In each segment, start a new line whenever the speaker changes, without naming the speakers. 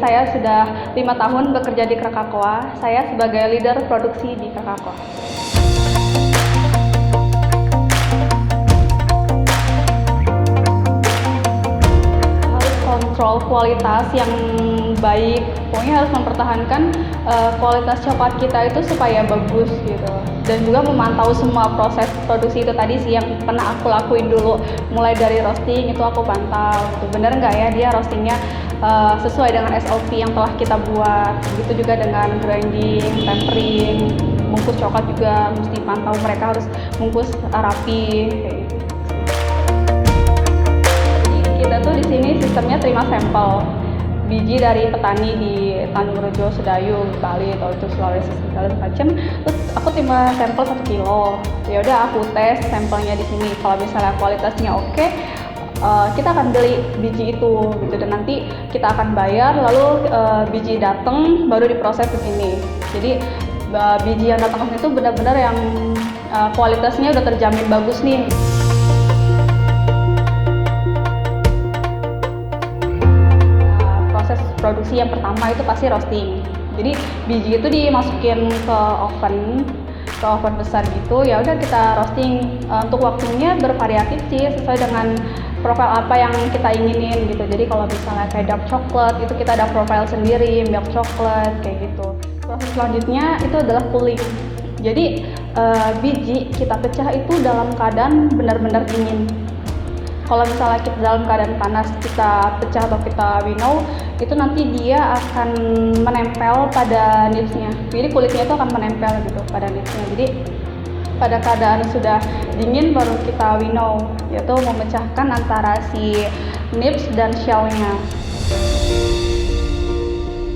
saya sudah 5 tahun bekerja di Krakatoa. Saya sebagai leader produksi di Krakatoa. Harus kontrol kualitas yang baik, pokoknya harus mempertahankan kualitas coklat kita itu supaya bagus gitu. Dan juga memantau semua proses produksi itu tadi sih yang pernah aku lakuin dulu, mulai dari roasting itu aku pantau gitu. Bener nggak ya dia roastingnya sesuai dengan SOP yang telah kita buat. Begitu juga dengan grinding, tempering, bungkus coklat juga mesti pantau, mereka harus bungkus rapi kayak gitu. Jadi kita tuh di sini sistemnya terima sampel biji dari petani di Tanjung Rejo, Sedayu, Bali atau itu Sulawesi segala macam. Terus aku terima sampel 1 kilo. Ya udah aku tes sampelnya di sini. Kalau misalnya kualitasnya oke, kita akan beli biji itu gitu, dan nanti kita akan bayar, lalu biji datang baru diproses ke sini. Jadi biji yang datang ke sini itu benar-benar yang kualitasnya udah terjamin bagus nih. Proses produksi yang pertama itu pasti roasting. Jadi biji itu dimasukin ke oven besar gitu. Ya udah kita roasting. Untuk waktunya bervariatif sih, sesuai dengan profil apa yang kita inginin gitu. Jadi kalau misalnya kayak dark coklat itu kita ada profil sendiri, milk coklat kayak gitu. Proses selanjutnya itu adalah cooling. Jadi biji kita pecah itu dalam keadaan benar-benar dingin. Kalau misalnya kita dalam keadaan panas kita pecah atau kita winnow, itu nanti dia akan menempel pada nibsnya. Jadi kulitnya itu akan menempel gitu pada nibsnya. Jadi pada keadaan sudah dingin baru kita winnow, yaitu memecahkan antara si nibs dan shellnya.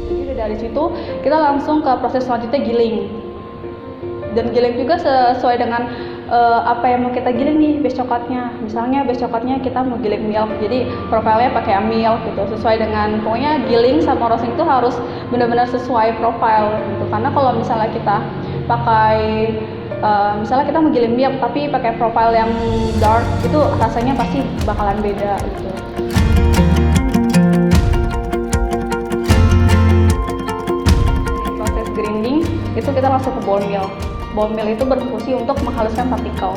Jadi dari situ kita langsung ke proses selanjutnya giling. Dan giling juga sesuai dengan apa yang mau kita giling nih, base coklatnya. Misalnya base coklatnya kita mau giling milk, jadi profilnya pakai milk gitu. Sesuai dengan, pokoknya giling sama roasting itu harus benar-benar sesuai profil gitu. Karena kalau misalnya kita pakai misalnya kita mau giling milk tapi pakai profil yang dark, itu rasanya pasti bakalan beda gitu. Proses grinding itu kita langsung ke ball mill. Ball mill itu berfungsi untuk menghaluskan partikel.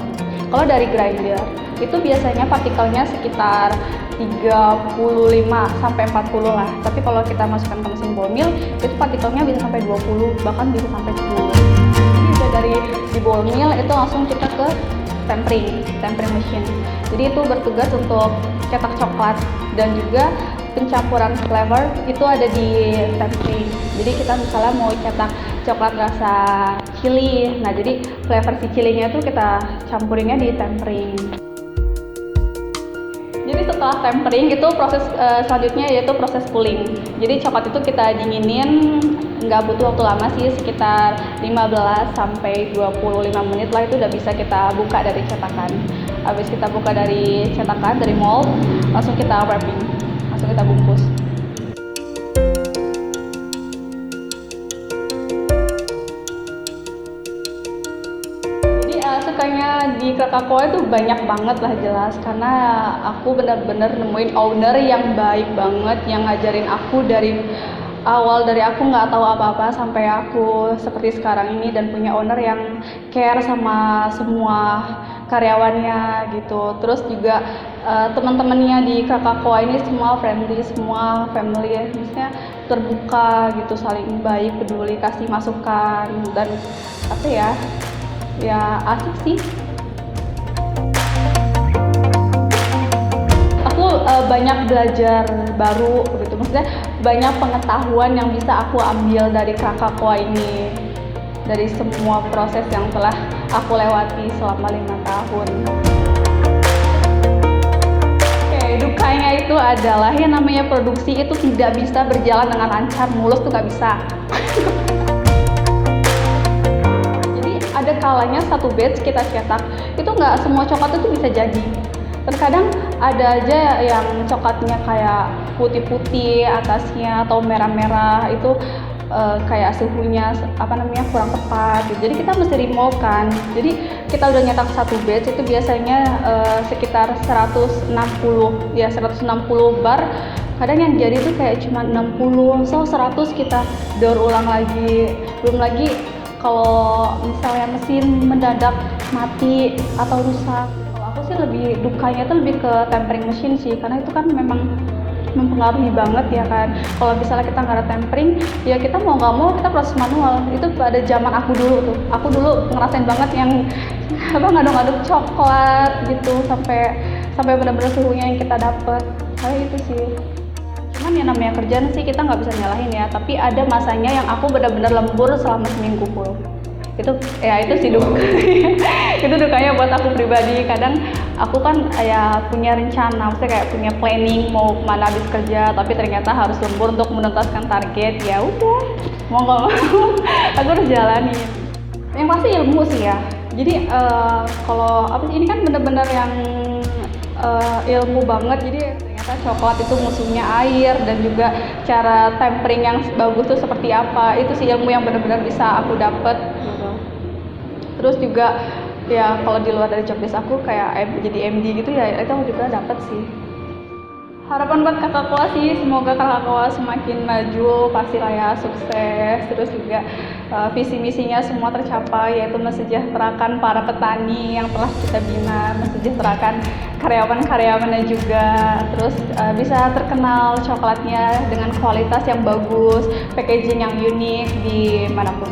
Kalau dari grinder itu biasanya partikelnya sekitar 35 sampai 40 lah. Tapi kalau kita masukkan ke mesin ball mill itu partikelnya bisa sampai 20, bahkan bisa sampai 10. Jadi udah dari di ball mill itu langsung kita ke tempering machine. Jadi itu bertugas untuk cetak coklat, dan juga pencampuran flavor itu ada di tempering. Jadi kita misalnya mau cetak coklat rasa chili, nah jadi flavor si chilinya itu kita campurinnya di tempering. Jadi setelah tempering itu proses selanjutnya yaitu proses cooling. Jadi coklat itu kita dinginin, nggak butuh waktu lama sih, sekitar 15 sampai 25 menit lah itu udah bisa kita buka dari cetakan. Habis kita buka dari cetakan, dari mold, langsung kita wrapping, langsung kita bungkus. Sukanya di Krakatoa itu banyak banget lah jelas, karena aku benar-benar nemuin owner yang baik banget, yang ngajarin aku dari awal, dari aku nggak tahu apa-apa sampai aku seperti sekarang ini, dan punya owner yang care sama semua karyawannya gitu. Terus juga teman-temannya di Krakatoa ini semua friendly, semua family ya, maksudnya terbuka gitu, saling baik, peduli, kasih masukan, dan apa ya asik sih. Aku banyak belajar baru gitu, maksudnya banyak pengetahuan yang bisa aku ambil dari Krakatoa ini, dari semua proses yang telah aku lewati selama 5 tahun. Oke, dukanya itu adalah yang namanya produksi itu tidak bisa berjalan dengan lancar, mulus tuh nggak bisa. Ada kalanya satu batch kita cetak, itu nggak semua coklat itu bisa jadi. Terkadang ada aja yang coklatnya kayak putih-putih atasnya atau merah-merah, itu kayak suhunya kurang tepat gitu. Jadi kita mesti remove kan. Jadi kita udah nyetak satu batch itu biasanya sekitar 160 bar. Kadang yang jadi tuh kayak cuma 60, so 100 kita daur ulang lagi. Belum lagi kalau misalnya mesin mendadak mati atau rusak. Kalau aku sih lebih dukanya tuh lebih ke tempering mesin sih, karena itu kan memang mempengaruhi banget ya kan. Kalau misalnya kita nggak ada tempering, ya kita mau nggak mau kita proses manual. Itu pada zaman aku dulu tuh. Aku dulu ngerasain banget yang ngaduk-ngaduk coklat gitu sampai benar-benar suhunya yang kita dapet. Kayak itu sih. Cuman ya namanya kerjaan sih kita nggak bisa nyalahin ya, tapi ada masanya yang aku benar-benar lembur selama seminggu full. Itu sih duka. Itu dukanya buat aku pribadi. Kadang aku kan ya punya rencana, maksudnya kayak punya planning mau kemana habis kerja, tapi ternyata harus lembur untuk menuntaskan target. Ya udah, mau nggak mau aku harus jalanin. Yang pasti ilmu sih ya. Jadi kalau ini kan benar-benar yang ilmu banget, jadi ternyata coklat itu musuhnya air, dan juga cara tempering yang bagus tuh seperti apa. Itu sih ilmu yang benar-benar bisa aku dapet gitu. Terus juga ya kalau di luar dari job desk aku kayak jadi MD gitu ya, itu aku juga dapet sih. Harapan buat kakak kelas sih, semoga kakak kelas semakin maju, pastilah ya sukses. Terus juga visi misinya semua tercapai, yaitu mensejahterakan para petani yang telah kita bina, mensejahterakan karyawan-karyawannya juga. Terus bisa terkenal coklatnya dengan kualitas yang bagus, packaging yang unik di manapun.